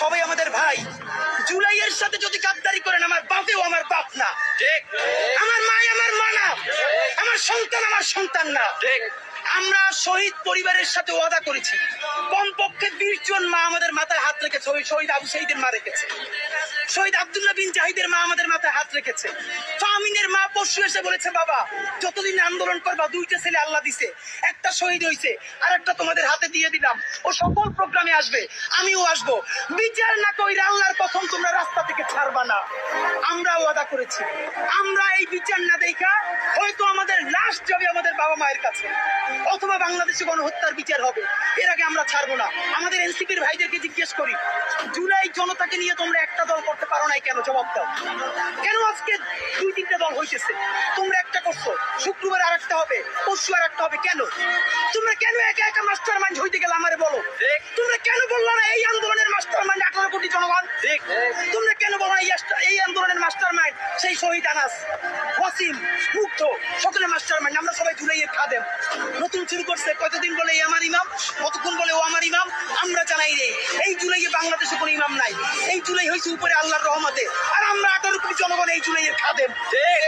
সবাই আমাদের ভাই। জুলাইয়ের সাথে যদি গাদ্দারি করেন, আমার বাপেও আমার বাপ না, ঠিক। আমার মা আমার মা না, আমার সন্তান আমার সন্তান না। ঠিক। আমরা শহীদ পরিবারের সাথে ওয়াদা করেছি, কমপক্ষে 20 জন মা আমাদের মাথায় হাত রেখেছে। ওই শহীদ আবু সাঈদের মা রেখেছে, শহীদ আব্দুল্লাহ বিন জাহিদের মা আমাদের মাথায় হাত রেখেছে। ফামিনের মা পরশু এসে বলেছে, বাবা যতদিন আন্দোলন করবা, 2টা ছেলে আল্লাহ দিছে, একটা শহীদ হয়েছে, আর একটা তোমাদের হাতে দিয়ে দিলাম। ও সকল প্রোগ্রামে আসবে, আমিও আসবো। বিচার না কইরা আল্লাহর কসম তোমরা রাস্তা থেকে ছাড়বা না। আমরা ওয়াদা করেছি, আমরা এই বিচার না দেখা হয়তো আমাদের লাশ যাবে আমাদের বাবা মায়ের কাছে, অথবা বাংলাদেশে গণহত্যার বিচার হবে। এর আগে আমরা ছাড়বো না। আমাদের এনসিপির ভাইদেরকে জিজ্ঞেস করি, জুলাই জনতাকে নিয়ে তোমরা একটা দল করতে পারো নাই কেন? জবাব দাও। কেন আজকে 2-3টা দল হইতেছে? তোমরা একটা করছো, শুক্রবার আর একটা হবে, পরশু আর একটা হবে। কেন তোমরা কেন একা একা মাস্টার মাইন্ড হইতে গেলে আমারে বলো? তোমরা কেন বললো না এই আন্দোলনের মাস্টার মাইন্ড 18 কোটি জনগণ? ঠিক। তোমরা কেন বলো না এই আন্দোলনের মাস্টার মাইন্ড সেই শহীদ আনাস, ওয়াসিম, মুগ্ধ, সকলের মাস্টার মাইন্ড? আমরা সবাই জুলাইয়ের খাদেম। নতুন শুরু করছে, কতদিন বলে এই আমার ইমাম, কতক্ষণ বলে ও আমার ইমাম। আমরা জানাই রে, এই জুলাইয়ে বাংলাদেশে কোনো ইমাম নাই। এই জুলাই হয়েছে উপরে আল্লাহর রহমতে, আর আমরা 18 কোটি জনগণ এই জুলাইয়ের খাদেম। ঠিক।